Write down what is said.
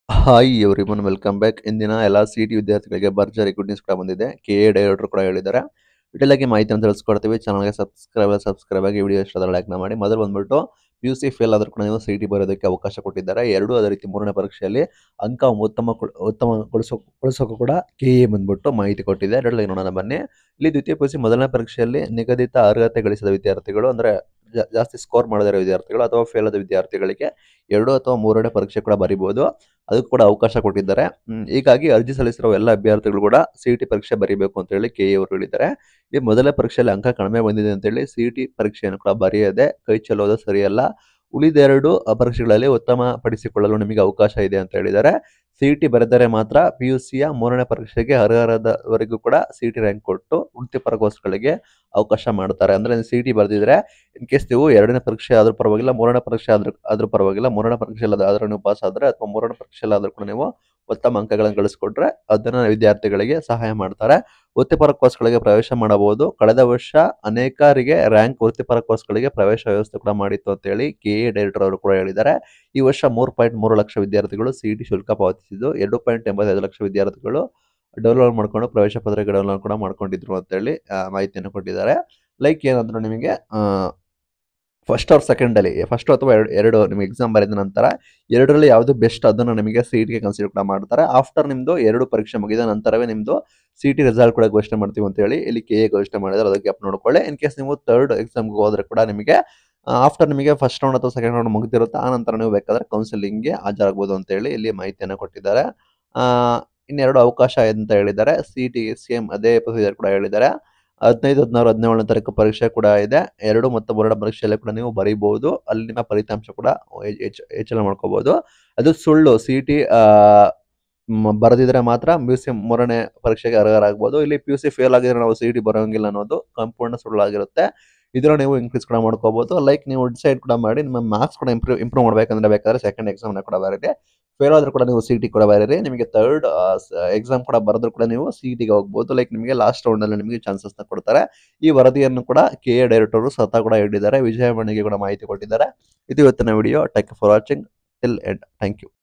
Hi everyone welcome back. ಇಂದಿನ ಎಲ್ಲ city ವಿದ್ಯಾರ್ಥಿಗಳಿಗೆ ಭರ್ಜರಿ ಗುಡ್ ನ್ಯೂಸ್ ಕೂಡ ಬಂದಿದೆ. ಕೆಎ ಡೈರೆಕ್ಟರ್ ಕೂಡ ಹೇಳಿದ್ದಾರೆ. ಡೀಟೇಲ್ ಆಗಿ ಮಾಹಿತಿಯನ್ನು ತಿಳಿಸ್ಕೊಡ್ತೀವಿ. ಚಾನಲ್ಗೆ ಸಬ್ಸ್ಕ್ರೈಬ್ ಆಗಿ ವಿಡಿಯೋ ಇಷ್ಟ ಆದರೆ ಲೈಕ್ ಮಾಡಿ. ಮೊದಲು ಬಂದ್ಬಿಟ್ಟು PUC ಫೇಲ್ ಆದರೂ ಕೂಡ ನೀವು ಸಿಟಿ ಬರೋದಕ್ಕೆ ಅವಕಾಶ ಕೊಟ್ಟಿದ್ದಾರೆ. ಎರಡು ಅದೇ ರೀತಿ ಮೂರನೇ ಪರೀಕ್ಷೆಯಲ್ಲಿ ಅಂಕ ಉತ್ತಮಗೊಳಿಸೋಕ್ಕೂ ಕೂಡ ಕೆಎ ಬಂದ್ಬಿಟ್ಟು ಮಾಹಿತಿ ಕೊಟ್ಟಿದೆ. ಡೀಟೇಲ್ ಆಗಿ ನೋಡೋಣ ಬನ್ನಿ. ಇಲ್ಲಿ ದ್ವಿತೀಯ PUC ಮೊದಲನೇ ಪರೀಕ್ಷೆಯಲ್ಲಿ ನಿಗದಿತ ಅರ್ಹತೆ ಗಳಿಸಿದ ವಿದ್ಯಾರ್ಥಿಗಳು ಅಂದ್ರೆ ಜಾಸ್ತಿ ಸ್ಕೋರ್ ಮಾಡದಿರೋ ವಿದ್ಯಾರ್ಥಿಗಳು ಅಥವಾ ಫೇಲ್ ಆದ ವಿದ್ಯಾರ್ಥಿಗಳಿಗೆ 2 ಅಥವಾ 3ನೇ ಪರೀಕ್ಷೆ ಕೂಡ ಬರೀಬಹುದು. ಅದಕ್ಕೂ ಕೂಡ ಅವಕಾಶ ಕೊಟ್ಟಿದ್ದಾರೆ. ಹೀಗಾಗಿ ಅರ್ಜಿ ಸಲ್ಲಿಸಿರುವ ಎಲ್ಲ ಅಭ್ಯರ್ಥಿಗಳು ಕೂಡ ಸಿಇಟಿ ಪರೀಕ್ಷೆ ಬರೀಬೇಕು ಅಂತ ಹೇಳಿ ಕೆಎ ಅವರು ಹೇಳಿದ್ದಾರೆ. ಈ ಮೊದಲ ಪರೀಕ್ಷೆಯಲ್ಲಿ ಅಂಕ ಕಡಿಮೆ ಬಂದಿದೆ ಅಂತ ಹೇಳಿ ಸಿಇಟಿ ಪರೀಕ್ಷೆಯನ್ನು ಕೂಡ ಬರೆಯದೆ ಕೈ ಚೆಲ್ಲೋದು ಸರಿಯಲ್ಲ. ಉಳಿದೆರಡು ಪರೀಕ್ಷೆಗಳಲ್ಲಿ ಉತ್ತಮ ಪಡಿಸಿಕೊಳ್ಳಲು ನಿಮಗೆ ಅವಕಾಶ ಇದೆ ಅಂತ ಹೇಳಿದ್ದಾರೆ. ಸಿಇಟಿ ಬರೆದರೆ ಮಾತ್ರ PUCಯ 3ನೇ ಪರೀಕ್ಷೆಗೆ ಅರ್ಹರಾದವರೆಗೂ ಕೂಡ ಸಿಇಟಿ ರ್ಯಾಂಕ್ ಕೊಟ್ಟು ವೃತ್ತಿಪರ ಕೋರ್ಸ್ಗಳಿಗೆ ಅವಕಾಶ ಮಾಡ್ತಾರೆ. ಅಂದ್ರೆ ಸಿಇಟಿ ಬರೆದಿದ್ರೆ ಇನ್ ಕೇಸ್ ನೀವು 2ನೇ ಪರೀಕ್ಷೆ ಆದ್ರೂ ಪರವಾಗಿಲ್ಲ, 3ನೇ ಪರೀಕ್ಷೆ ಆದ್ರೂ ಪರವಾಗಿಲ್ಲ, 3ನೇ ಪರೀಕ್ಷೆಯಲ್ಲಿ ಆದ್ರೂ ನೀವು ಪಾಸ್ ಆದ್ರೆ ಅಥವಾ 3ನೇ ಪರೀಕ್ಷೆಯಲ್ಲಿ ಆದ್ರೂ ಕೂಡ ನೀವು ಉತ್ತಮ ಅಂಕಗಳನ್ನು ಗಳಿಸ್ಕೊಟ್ರೆ ಅದನ್ನ ವಿದ್ಯಾರ್ಥಿಗಳಿಗೆ ಸಹಾಯ ಮಾಡ್ತಾರೆ. ವೃತ್ತಿಪರ ಕೋರ್ಸ್ಗಳಿಗೆ ಪ್ರವೇಶ ಮಾಡಬಹುದು. ಕಳೆದ ವರ್ಷ ಅನೇಕರಿಗೆ ರ್ಯಾಂಕ್ ವೃತ್ತಿಪರ ಕೋರ್ಸ್ಗಳಿಗೆ ಪ್ರವೇಶ ವ್ಯವಸ್ಥೆ ಕೂಡ ಮಾಡಿತ್ತು ಅಂತ ಹೇಳಿ ಕೆಎ ಡೈರೆಕ್ಟರ್ ಅವರು ಕೂಡ ಹೇಳಿದ್ದಾರೆ. ಈ ವರ್ಷ 3.3 ಲಕ್ಷ ವಿದ್ಯಾರ್ಥಿಗಳು ಸಿಇಟಿ ಶುಲ್ಕ ಪಾವತಿಸಿದ್ದು, 2.85 ಲಕ್ಷ ವಿದ್ಯಾರ್ಥಿಗಳು ಡೌನ್ಲೋಡ್ ಮಾಡ್ಕೊಂಡು ಪ್ರವೇಶ ಪತ್ರಿಕೆ ಡೌನ್ಲೋಡ್ ಕೂಡ ಮಾಡ್ಕೊಂಡಿದ್ರು ಅಂತ ಹೇಳಿ ಮಾಹಿತಿಯನ್ನು ಕೊಟ್ಟಿದ್ದಾರೆ. ಲೈಕ್ ಏನಂದ್ರೆ ನಿಮಗೆ ಫಸ್ಟ್ ಆರ್ ಸೆಕೆಂಡ್ ಅಲ್ಲಿ ಫಸ್ಟ್ ಅಥವಾ ಎರಡು ನಿಮಗೆ ಎಕ್ಸಾಮ್ ಬರೆದ ನಂತರ ಎರಡರಲ್ಲಿ ಯಾವುದು ಬೆಸ್ಟ್ ಅದನ್ನು ನಿಮಗೆ ಸಿಇಟಿಗೆ ಕನ್ಸಿಡರ್ ಕೂಡ ಮಾಡ್ತಾರೆ. ಆಫ್ಟರ್ ನಿಮ್ದು 2 ಪರೀಕ್ಷೆ ಮುಗಿದ ನಂತರವೇ ನಿಮ್ದು ಸಿಇಟಿ ರಿಸಲ್ಟ್ ಕೂಡ ಘೋಷಣೆ ಮಾಡ್ತೀವಿ ಅಂತ ಹೇಳಿ ಇಲ್ಲಿ ಕೆಎ ಘೋಷಣೆ ಮಾಡಿದ್ರೆ ಅದಕ್ಕೆ ಅಪ್ ನೋಡ್ಕೊಳ್ಳಿ. ಇನ್ ಕೇಸ್ ನೀವು ಥರ್ಡ್ ಎಕ್ಸಾಮ್ಗೆ ಹೋದ್ರೆ ಕೂಡ ನಿಮಗೆ ಆಫ್ಟರ್ ನಿಮಗೆ ಫಸ್ಟ್ ರೌಂಡ್ ಅಥವಾ ಸೆಕೆಂಡ್ ರೌಂಡ್ ಮುಗಿದಿರುತ್ತೆ. ಆ ನಂತರ ನೀವು ಬೇಕಾದ್ರೆ ಕೌನ್ಸಿಲಿಂಗ್ಗೆ ಹಾಜರಾಗಬಹುದು ಅಂತ ಹೇಳಿ ಇಲ್ಲಿ ಮಾಹಿತಿಯನ್ನು ಕೊಟ್ಟಿದ್ದಾರೆ. ಇನ್ನೆರಡು ಅವಕಾಶ ಅಂತ ಹೇಳಿದ್ದಾರೆ. ಸಿಇಟಿ ಸೇಮ್ ಅದೇ ಪ್ರೊಸೀಜರ್ ಕೂಡ ಹೇಳಿದ್ದಾರೆ. 15, 16, 17ನೇ ತಾರೀಕು ಪರೀಕ್ಷೆ ಕೂಡ ಇದೆ. 2 ಮತ್ತು 3ನೇ ಪರೀಕ್ಷೆಯಲ್ಲಿ ಕೂಡ ನೀವು ಬರೀಬಹುದು. ಅಲ್ಲಿನ ಫಲಿತಾಂಶ ಕೂಡ ಹೆಚ್ಚಳ ಮಾಡ್ಕೋಬಹುದು. ಅದು ಸುಳ್ಳು. ಸಿಇಟಿ ಬರೆದಿದ್ರೆ ಮಾತ್ರ PUC 3ನೇ ಪರೀಕ್ಷೆಗೆ ಅರ್ಹರಾಗಬಹುದು. ಇಲ್ಲಿ PUC ಫೇಲ್ ಆಗಿದ್ರೆ ನಾವು ಸಿಇಟಿ ಬರೋಂಗಿಲ್ಲ ಅನ್ನೋದು ಸಂಪೂರ್ಣ ಸುಳ್ಳಾಗಿರುತ್ತೆ. ಇದನ್ನ ನೀವು ಇನ್ಕ್ರೀಸ್ ಕೂಡ ಮಾಡ್ಕೋಬಹುದು. ಲೈಕ್ ನೀವು ಡಿಸೈಡ್ ಕೂಡ ಮಾಡಿ ನಿಮ್ಮ ಮಾರ್ಕ್ಸ್ ಕೂಡ ಇಂಪ್ರೂವ್ ಮಾಡ್ಬೇಕಂದ್ರೆ ಬೇಕಾದ್ರೆ ಸೆಕೆಂಡ್ ಎಕ್ಸಾಮ್ನ ಕೂಡ ಬರೀರಿ. ಫೇಲ್ ಆದ್ರೂ ಕೂಡ ನೀವು ಸಿಇಟಿ ಕೂಡ ಬರೀರಿ. ನಿಮಗೆ ಥರ್ಡ್ ಎಕ್ಸಾಮ್ ಕೂಡ ಬರೆದ್ರು ಕೂಡ ನೀವು ಸಿಇಟಿಗೆ ಹೋಗ್ಬೋದು. ಲೈಕ್ ನಿಮಗೆ ಲಾಸ್ಟ್ ರೌಂಡ್ ಅಲ್ಲಿ ನಿಮಗೆ ಚಾನ್ಸಸ್ನ ಕೊಡ್ತಾರೆ. ಈ ವರದಿಯನ್ನು ಕೂಡ ಕೆಎ ಡೈರೆಕ್ಟರ್ ಅವರು ಸ್ವತಃ ಕೂಡ ಹೇಳಿದ್ದಾರೆ. ವಿಜಯವಾಣಿಗೆ ಕೂಡ ಮಾಹಿತಿ ಕೊಟ್ಟಿದ್ದಾರೆ. ಇದು ಇವತ್ತಿನ video. Thank you for watching till end. Thank you.